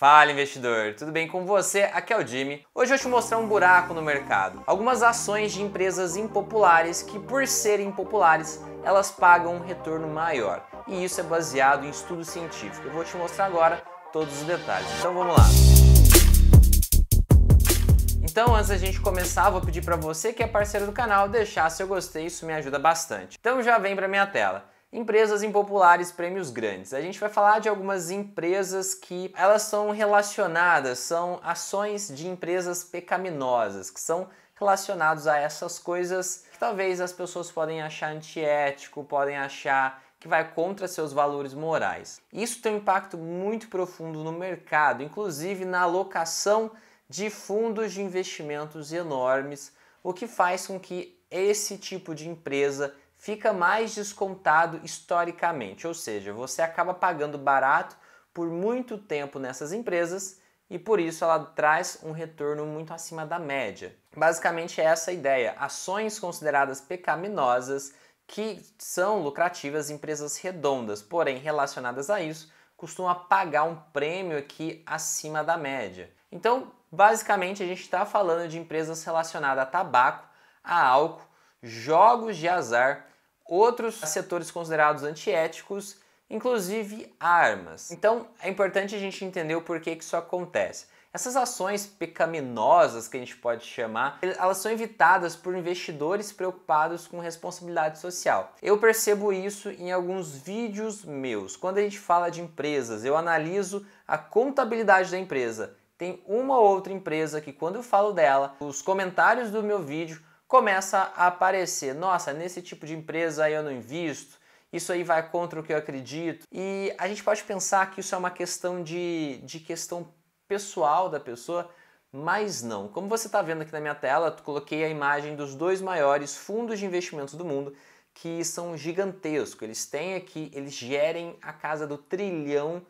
Fala, investidor! Tudo bem com você? Aqui é o Jimmy. Hoje eu vou te mostrar um buraco no mercado. Algumas ações de empresas impopulares que, por serem impopulares, elas pagam um retorno maior. E isso é baseado em estudo científico. Eu vou te mostrar agora todos os detalhes. Então vamos lá! Então, antes da gente começar, vou pedir para você que é parceiro do canal deixar seu gostei, isso me ajuda bastante. Então já vem para minha tela. Empresas impopulares, prêmios grandes. A gente vai falar de algumas empresas que elas são relacionadas, são ações de empresas pecaminosas, que são relacionados a essas coisas que talvez as pessoas podem achar antiético, podem achar que vai contra seus valores morais. Isso tem um impacto muito profundo no mercado, inclusive na alocação de fundos de investimentos enormes, o que faz com que esse tipo de empresa fica mais descontado historicamente, ou seja, você acaba pagando barato por muito tempo nessas empresas e por isso ela traz um retorno muito acima da média. Basicamente é essa a ideia, ações consideradas pecaminosas que são lucrativas, empresas redondas, porém relacionadas a isso, costumam pagar um prêmio aqui acima da média. Então, basicamente a gente está falando de empresas relacionadas a tabaco, a álcool, jogos de azar, outros setores considerados antiéticos, inclusive armas. Então é importante a gente entender o porquê que isso acontece. Essas ações pecaminosas, que a gente pode chamar, elas são evitadas por investidores preocupados com responsabilidade social. Eu percebo isso em alguns vídeos meus. Quando a gente fala de empresas, eu analiso a contabilidade da empresa. Tem uma ou outra empresa que quando eu falo dela, os comentários do meu vídeo começa a aparecer, nossa, nesse tipo de empresa aí eu não invisto, isso aí vai contra o que eu acredito. E a gente pode pensar que isso é uma questão de questão pessoal da pessoa, mas não. Como você está vendo aqui na minha tela, eu coloquei a imagem dos dois maiores fundos de investimentos do mundo, que são gigantescos. Eles têm aqui, eles gerem a casa do $1 trilhão.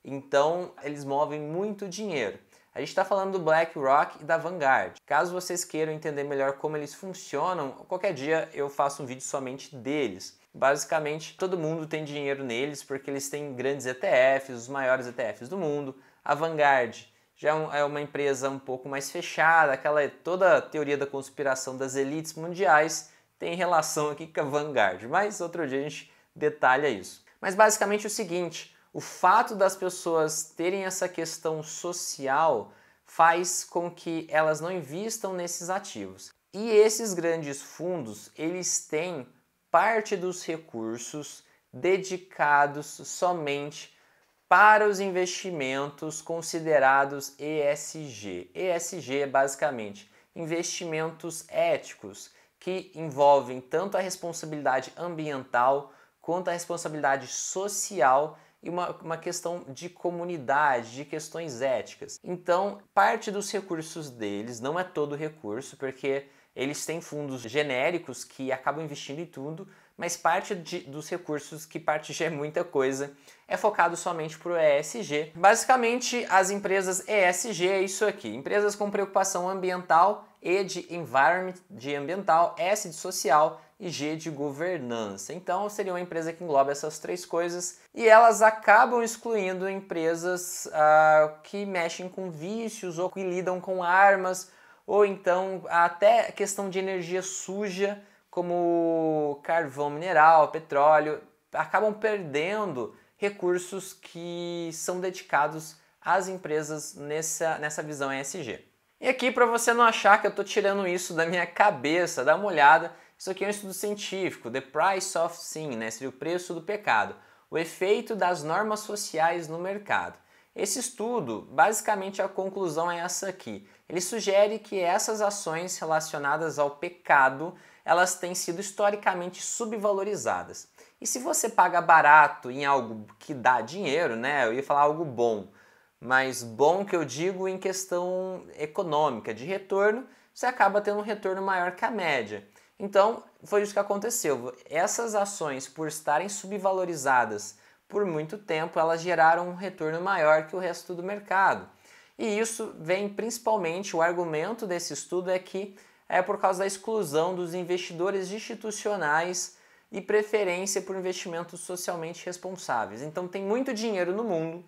Então, eles movem muito dinheiro. A gente está falando do BlackRock e da Vanguard. Caso vocês queiram entender melhor como eles funcionam, qualquer dia eu faço um vídeo somente deles. Basicamente, todo mundo tem dinheiro neles porque eles têm grandes ETFs, os maiores ETFs do mundo. A Vanguard já é uma empresa um pouco mais fechada, toda a teoria da conspiração das elites mundiais tem relação aqui com a Vanguard, mas outro dia a gente detalha isso. Mas basicamente é o seguinte, o fato das pessoas terem essa questão social faz com que elas não invistam nesses ativos. E esses grandes fundos, eles têm parte dos recursos dedicados somente para os investimentos considerados ESG. ESG é basicamente investimentos éticos que envolvem tanto a responsabilidade ambiental quanto a responsabilidade social e uma questão de comunidade, de questões éticas. Então, parte dos recursos deles, não é todo o recurso, porque eles têm fundos genéricos que acabam investindo em tudo, mas parte dos recursos, que parte já é muita coisa, é focado somente para o ESG. Basicamente, as empresas ESG é isso aqui, empresas com preocupação ambiental, E de environment, de ambiental, S de social e G de governança. Então seria uma empresa que engloba essas três coisas e elas acabam excluindo empresas que mexem com vícios ou que lidam com armas ou então até questão de energia suja como carvão mineral, petróleo, acabam perdendo recursos que são dedicados às empresas nessa visão ESG. E aqui, para você não achar que eu estou tirando isso da minha cabeça, dá uma olhada, isso aqui é um estudo científico, The Price of Sin, né? Seria o preço do pecado, o efeito das normas sociais no mercado. Esse estudo, basicamente a conclusão é essa aqui, ele sugere que essas ações relacionadas ao pecado, elas têm sido historicamente subvalorizadas. E se você paga barato em algo que dá dinheiro, né? Eu ia falar algo bom, mas bom que eu digo em questão econômica, de retorno, você acaba tendo um retorno maior que a média. Então, foi isso que aconteceu. Essas ações, por estarem subvalorizadas por muito tempo, elas geraram um retorno maior que o resto do mercado. E isso vem principalmente, o argumento desse estudo é que é por causa da exclusão dos investidores institucionais e preferência por investimentos socialmente responsáveis. Então tem muito dinheiro no mundo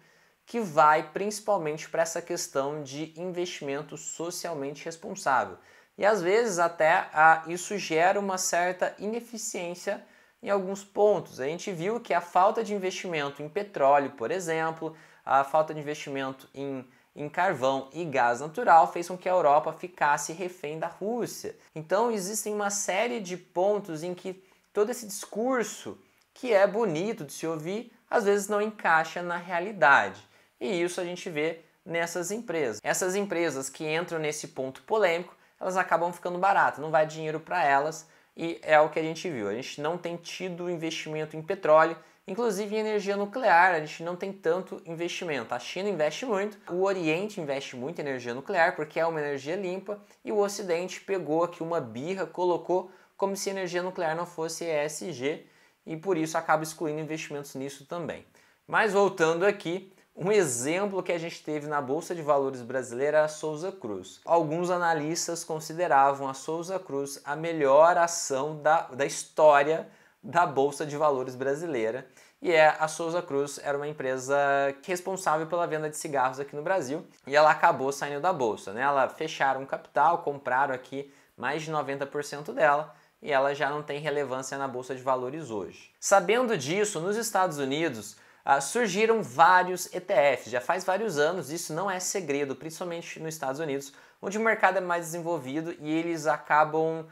que vai principalmente para essa questão de investimento socialmente responsável. E às vezes até isso gera uma certa ineficiência em alguns pontos. A gente viu que a falta de investimento em petróleo, por exemplo, a falta de investimento em carvão e gás natural fez com que a Europa ficasse refém da Rússia. Então existem uma série de pontos em que todo esse discurso, que é bonito de se ouvir, às vezes não encaixa na realidade. E isso a gente vê nessas empresas. Essas empresas que entram nesse ponto polêmico, elas acabam ficando baratas, não vai dinheiro para elas, e é o que a gente viu. A gente não tem tido investimento em petróleo, inclusive em energia nuclear, a gente não tem tanto investimento. A China investe muito, o Oriente investe muito em energia nuclear porque é uma energia limpa, e o Ocidente pegou aqui uma birra, colocou como se energia nuclear não fosse ESG, e por isso acaba excluindo investimentos nisso também. Mas voltando aqui, um exemplo que a gente teve na Bolsa de Valores brasileira é a Souza Cruz. Alguns analistas consideravam a Souza Cruz a melhor ação da história da Bolsa de Valores brasileira. E a Souza Cruz era uma empresa responsável pela venda de cigarros aqui no Brasil, e ela acabou saindo da Bolsa, né? Ela fecharam o capital, compraram aqui mais de 90% dela, e ela já não tem relevância na Bolsa de Valores hoje. Sabendo disso, nos Estados Unidos, surgiram vários ETFs, já faz vários anos, isso não é segredo, principalmente nos Estados Unidos, onde o mercado é mais desenvolvido e eles acabam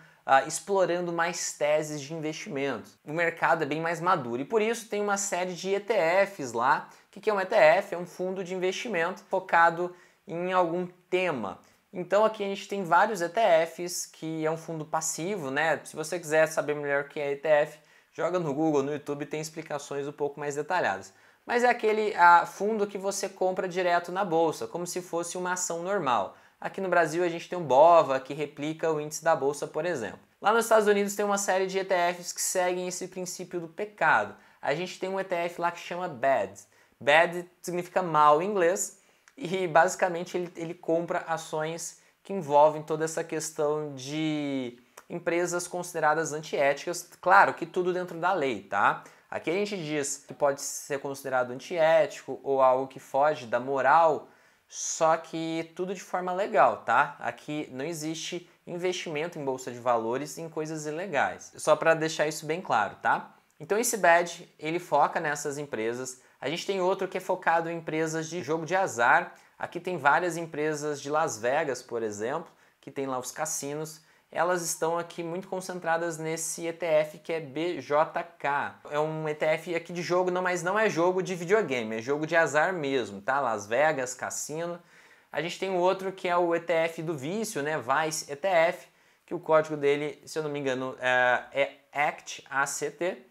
explorando mais teses de investimento. O mercado é bem mais maduro e por isso tem uma série de ETFs lá. O que é um ETF? É um fundo de investimento focado em algum tema. Então aqui a gente tem vários ETFs, que é um fundo passivo, né? Se você quiser saber melhor o que é ETF, joga no Google, no YouTube, tem explicações um pouco mais detalhadas. Mas é aquele fundo que você compra direto na bolsa, como se fosse uma ação normal. Aqui no Brasil a gente tem um BOVA, que replica o índice da bolsa, por exemplo. Lá nos Estados Unidos tem uma série de ETFs que seguem esse princípio do pecado. A gente tem um ETF lá que chama BAD. BAD significa mal em inglês, e basicamente ele compra ações que envolvem toda essa questão de empresas consideradas antiéticas, claro que tudo dentro da lei, tá? Aqui a gente diz que pode ser considerado antiético ou algo que foge da moral, só que tudo de forma legal, tá? Aqui não existe investimento em bolsa de valores em coisas ilegais. Só para deixar isso bem claro, tá? Então esse BAD, ele foca nessas empresas. A gente tem outro que é focado em empresas de jogo de azar. Aqui tem várias empresas de Las Vegas, por exemplo, que tem lá os cassinos. Elas estão aqui muito concentradas nesse ETF que é BJK. É um ETF aqui de jogo, mas não é jogo de videogame, é jogo de azar mesmo, tá? Las Vegas, cassino. A gente tem outro que é o ETF do vício, né? Vice ETF, que o código dele, se eu não me engano, é ACT, ACT.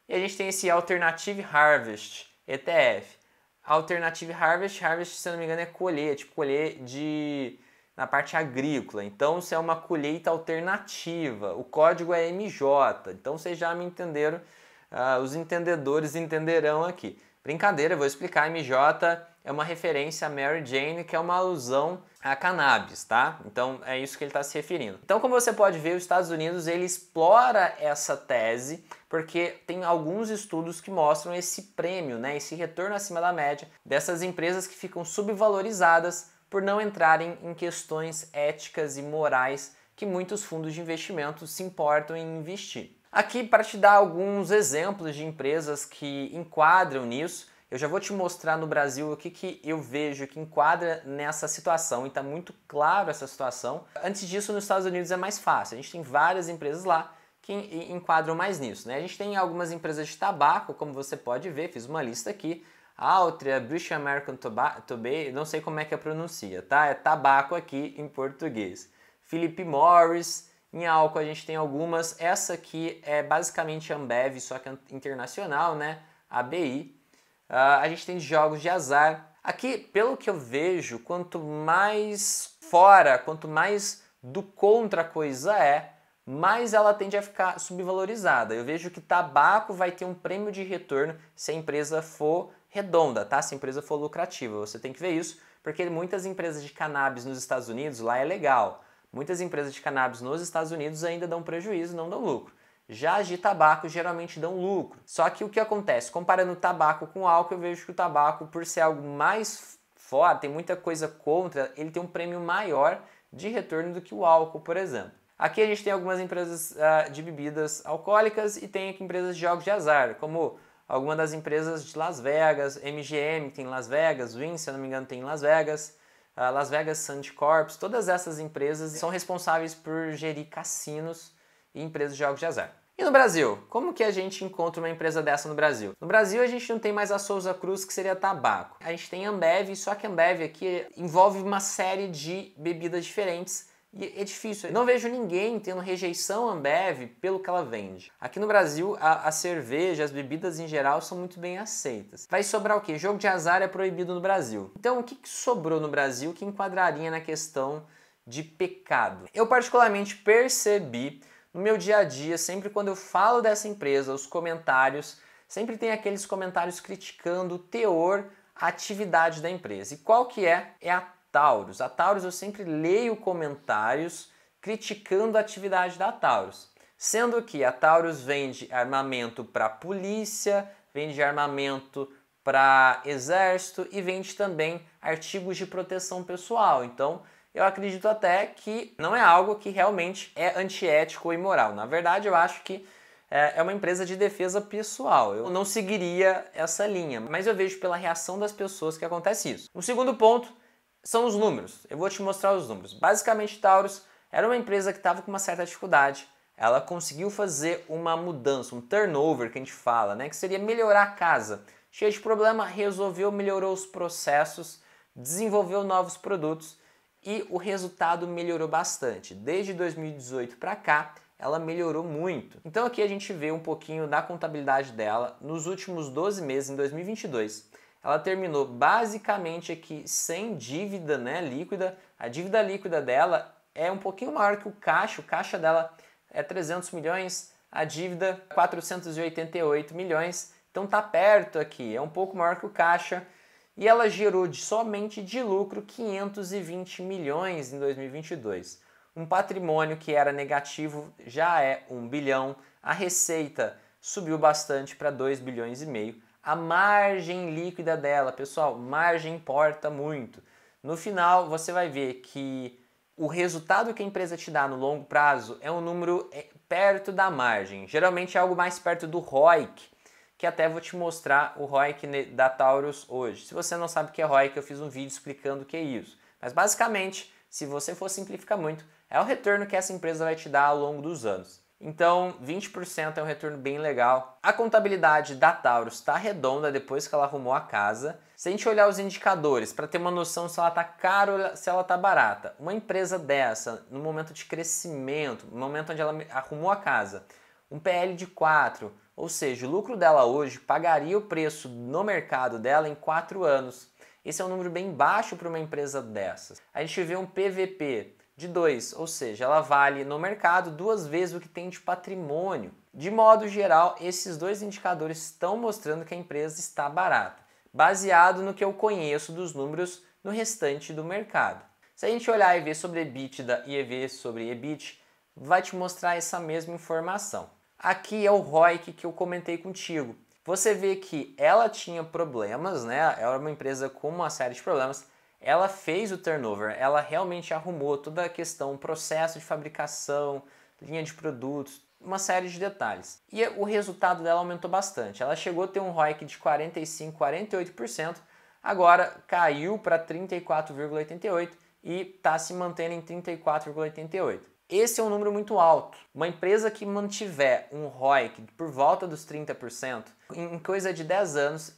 E a gente tem esse Alternative Harvest ETF. Alternative Harvest, se eu não me engano, é colher, tipo colher na parte agrícola. Então, isso é uma colheita alternativa. O código é MJ. Então, vocês já me entenderam, os entendedores entenderão aqui. Brincadeira, vou explicar. MJ é uma referência a Mary Jane, que é uma alusão a cannabis, tá? Então, é isso que ele está se referindo. Então, como você pode ver, os Estados Unidos ele explora essa tese porque tem alguns estudos que mostram esse prêmio, né? Esse retorno acima da média dessas empresas que ficam subvalorizadas por não entrarem em questões éticas e morais que muitos fundos de investimento se importam em investir. Aqui, para te dar alguns exemplos de empresas que enquadram nisso, eu já vou te mostrar no Brasil o que eu vejo que enquadra nessa situação, e está muito claro essa situação. Antes disso, nos Estados Unidos é mais fácil, a gente tem várias empresas lá que enquadram mais nisso, né? A gente tem algumas empresas de tabaco, como você pode ver, fiz uma lista aqui, Altria, British American Tobacco, não sei como é que pronuncia, tá? É tabaco aqui em português. Philip Morris, em álcool a gente tem algumas, essa aqui é basicamente Ambev, só que internacional, né? ABI. A gente tem jogos de azar. Aqui, pelo que eu vejo, quanto mais fora, quanto mais do contra a coisa mais ela tende a ficar subvalorizada. Eu vejo que tabaco vai ter um prêmio de retorno se a empresa for redonda, tá? Se a empresa for lucrativa. Você tem que ver isso, porque muitas empresas de cannabis nos Estados Unidos, lá é legal. Muitas empresas de cannabis nos Estados Unidos ainda dão prejuízo, não dão lucro. Já as de tabaco geralmente dão lucro. Só que o que acontece? Comparando o tabaco com o álcool, eu vejo que o tabaco, por ser algo mais forte, tem muita coisa contra, ele tem um prêmio maior de retorno do que o álcool, por exemplo. Aqui a gente tem algumas empresas de bebidas alcoólicas e tem aqui empresas de jogos de azar, como algumas das empresas de Las Vegas, MGM tem em Las Vegas, Wynn, se eu não me engano, tem em Las Vegas, Las Vegas Sands Corp, todas essas empresas são responsáveis por gerir cassinos e empresas de jogos de azar. E no Brasil? Como que a gente encontra uma empresa dessa no Brasil? No Brasil a gente não tem mais a Souza Cruz, que seria tabaco. A gente tem a Ambev, só que a Ambev aqui envolve uma série de bebidas diferentes e é difícil. Eu não vejo ninguém tendo rejeição à Ambev pelo que ela vende. Aqui no Brasil a cerveja, as bebidas em geral são muito bem aceitas. Vai sobrar o quê? Jogo de azar é proibido no Brasil. Então o que sobrou no Brasil que enquadraria na questão de pecado? Eu particularmente percebi no meu dia a dia, sempre quando eu falo dessa empresa, os comentários, sempre tem aqueles comentários criticando o teor, a atividade da empresa. E qual que é? É a Taurus. A Taurus eu sempre leio comentários criticando a atividade da Taurus. Sendo que a Taurus vende armamento para polícia, vende armamento para exército e vende também artigos de proteção pessoal. Então, eu acredito até que não é algo que realmente é antiético ou imoral. Na verdade, eu acho que é uma empresa de defesa pessoal. Eu não seguiria essa linha, mas eu vejo pela reação das pessoas que acontece isso. O segundo ponto são os números. Eu vou te mostrar os números. Basicamente, Taurus era uma empresa que estava com uma certa dificuldade. Ela conseguiu fazer uma mudança, um turnover que a gente fala, né? Que seria melhorar a casa. Cheia de problema, resolveu, melhorou os processos, desenvolveu novos produtos e o resultado melhorou bastante. Desde 2018 para cá, ela melhorou muito. Então aqui a gente vê um pouquinho da contabilidade dela nos últimos 12 meses, em 2022. Ela terminou basicamente aqui sem dívida, né, líquida. A dívida líquida dela é um pouquinho maior que o caixa dela é 300 milhões, a dívida 488 milhões, então tá perto aqui, é um pouco maior que o caixa. E ela gerou somente de lucro 520 milhões em 2022. Um patrimônio que era negativo já é 1 bilhão. A receita subiu bastante para 2 bilhões e meio. A margem líquida dela, pessoal, margem importa muito. No final, você vai ver que o resultado que a empresa te dá no longo prazo é um número perto da margem. Geralmente é algo mais perto do ROIC, que até vou te mostrar o ROIC da Taurus hoje. Se você não sabe o que é ROIC, eu fiz um vídeo explicando o que é isso. Mas basicamente, se você for simplificar muito, é o retorno que essa empresa vai te dar ao longo dos anos. Então, 20% é um retorno bem legal. A contabilidade da Taurus está redonda depois que ela arrumou a casa. Se a gente olhar os indicadores para ter uma noção se ela está cara ou se ela está barata, uma empresa dessa, no momento de crescimento, no momento onde ela arrumou a casa, um PL de 4, ou seja, o lucro dela hoje pagaria o preço no mercado dela em 4 anos. Esse é um número bem baixo para uma empresa dessas. A gente vê um PVP de 2, ou seja, ela vale no mercado 2 vezes o que tem de patrimônio. De modo geral, esses dois indicadores estão mostrando que a empresa está barata, baseado no que eu conheço dos números no restante do mercado. Se a gente olhar e ver sobre EBITDA e ver sobre EBIT, vai te mostrar essa mesma informação. Aqui é o ROIC que eu comentei contigo. Você vê que ela tinha problemas, né? Ela era uma empresa com uma série de problemas. Ela fez o turnover, ela realmente arrumou toda a questão, processo de fabricação, linha de produtos, uma série de detalhes. E o resultado dela aumentou bastante. Ela chegou a ter um ROIC de 45%, 48%, agora caiu para 34,88% e está se mantendo em 34,88%. Esse é um número muito alto. Uma empresa que mantiver um ROIC por volta dos 30%, em coisa de 10 anos,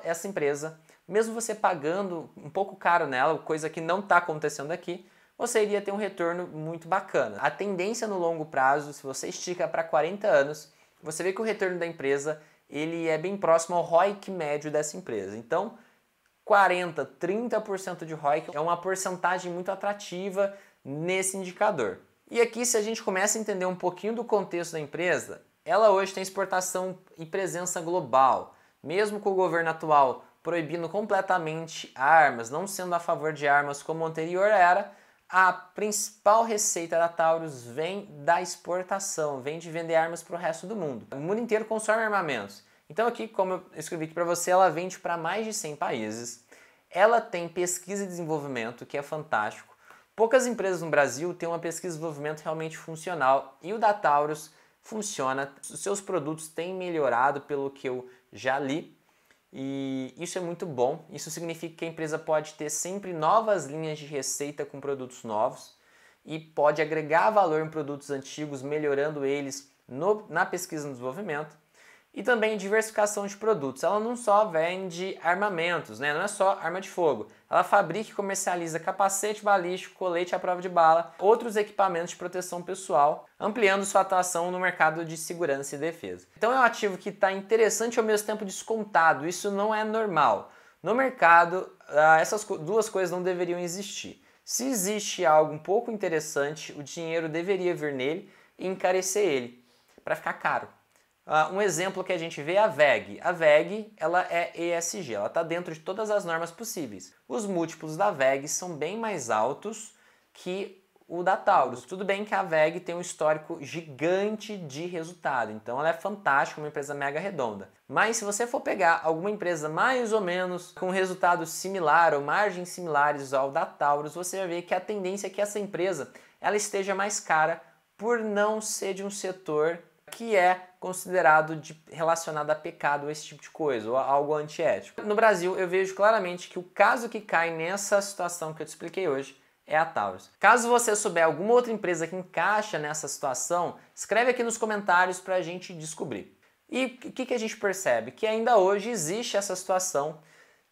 essa empresa, mesmo você pagando um pouco caro nela, coisa que não está acontecendo aqui, você iria ter um retorno muito bacana. A tendência no longo prazo, se você estica para 40 anos, você vê que o retorno da empresa ele é bem próximo ao ROIC médio dessa empresa. Então, 40%, 30% de ROIC é uma porcentagem muito atrativa nesse indicador. E aqui, se a gente começa a entender um pouquinho do contexto da empresa, ela hoje tem exportação e presença global. Mesmo com o governo atual proibindo completamente armas, não sendo a favor de armas como o anterior era, A principal receita da Taurus vem da exportação, vem de vender armas para o resto do mundo. O mundo inteiro consome armamentos. Então aqui, como eu escrevi aqui para você, ela vende para mais de 100 países. Ela tem pesquisa e desenvolvimento, que é fantástico. Poucas empresas no Brasil têm uma pesquisa e desenvolvimento realmente funcional e o da Taurus funciona. Os seus produtos têm melhorado pelo que eu já li. E isso é muito bom, isso significa que a empresa pode ter sempre novas linhas de receita com produtos novos e pode agregar valor em produtos antigos, melhorando eles na pesquisa e no desenvolvimento. E também diversificação de produtos. Ela não só vende armamentos, né? Não é só arma de fogo. Ela fabrica e comercializa capacete balístico, colete à prova de bala, outros equipamentos de proteção pessoal, ampliando sua atuação no mercado de segurança e defesa. Então é um ativo que está interessante e ao mesmo tempo descontado. Isso não é normal. No mercado, essas duas coisas não deveriam existir. Se existe algo um pouco interessante, o dinheiro deveria vir nele e encarecer ele, para ficar caro. Um exemplo que a gente vê é a VEG. A VEG ela é ESG, ela está dentro de todas as normas possíveis. Os múltiplos da VEG são bem mais altos que o da Taurus. Tudo bem que a VEG tem um histórico gigante de resultado, então ela é fantástica, uma empresa mega redonda. Mas se você for pegar alguma empresa mais ou menos com resultado similar ou margens similares ao da Taurus, você vai ver que a tendência é que essa empresa ela esteja mais cara por não ser de um setor que é considerado relacionado a pecado ou esse tipo de coisa, ou algo antiético. No Brasil, eu vejo claramente que o caso que cai nessa situação que eu te expliquei hoje é a Taurus. Caso você souber alguma outra empresa que encaixa nessa situação, escreve aqui nos comentários para a gente descobrir. E o que a gente percebe? Que ainda hoje existe essa situação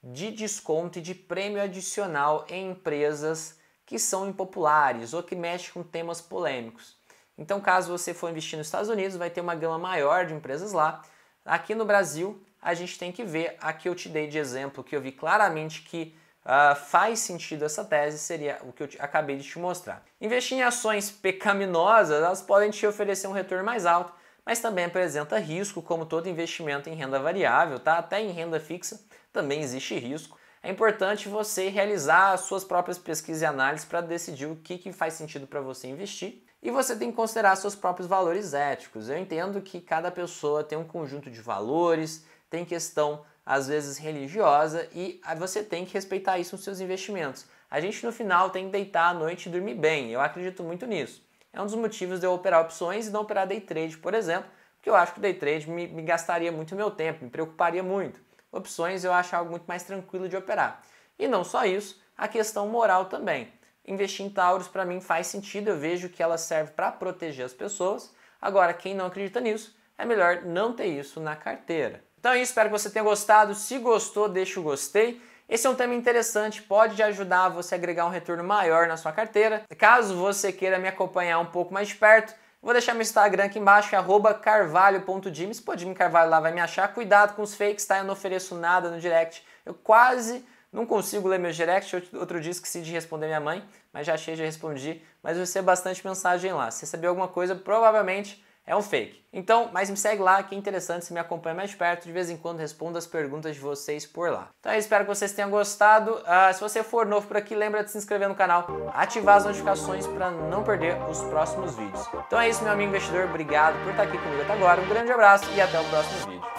de desconto e de prêmio adicional em empresas que são impopulares ou que mexem com temas polêmicos. Então, caso você for investir nos Estados Unidos, vai ter uma gama maior de empresas lá. Aqui no Brasil, a gente tem que ver, aqui eu te dei de exemplo, que eu vi claramente que faz sentido essa tese, seria o que eu acabei de te mostrar. Investir em ações pecaminosas, elas podem te oferecer um retorno mais alto, mas também apresenta risco, como todo investimento em renda variável, tá? Até em renda fixa também existe risco. É importante você realizar as suas próprias pesquisas e análises para decidir o que faz sentido para você investir. E você tem que considerar seus próprios valores éticos. Eu entendo que cada pessoa tem um conjunto de valores, tem questão às vezes religiosa e você tem que respeitar isso nos seus investimentos. A gente no final tem que deitar à noite e dormir bem, eu acredito muito nisso. É um dos motivos de eu operar opções e não operar day trade, por exemplo, porque eu acho que o day trade me gastaria muito meu tempo, me preocuparia muito. Opções eu acho algo muito mais tranquilo de operar. E não só isso, a questão moral também. Investir em Taurus para mim faz sentido, eu vejo que ela serve para proteger as pessoas. Agora, quem não acredita nisso, é melhor não ter isso na carteira. Então é isso, espero que você tenha gostado. Se gostou, deixa o gostei. Esse é um tema interessante, pode te ajudar você a agregar um retorno maior na sua carteira. Caso você queira me acompanhar um pouco mais de perto, vou deixar meu Instagram aqui embaixo, @carvalho.jim. Se pôr Jimmy Carvalho lá vai me achar. Cuidado com os fakes, tá? Eu não ofereço nada no direct. Eu quase não consigo ler meus directs. Outro dia esqueci de responder minha mãe, mas já achei, já respondi. Mas eu recebo bastante mensagem lá. Se receber alguma coisa, provavelmente é um fake. Então, mas me segue lá, que é interessante, se me acompanha mais de perto. De vez em quando respondo as perguntas de vocês por lá. Então eu espero que vocês tenham gostado. Se você for novo por aqui, lembra de se inscrever no canal, ativar as notificações para não perder os próximos vídeos. Então é isso, meu amigo investidor. Obrigado por estar aqui comigo até agora. Um grande abraço e até o próximo vídeo.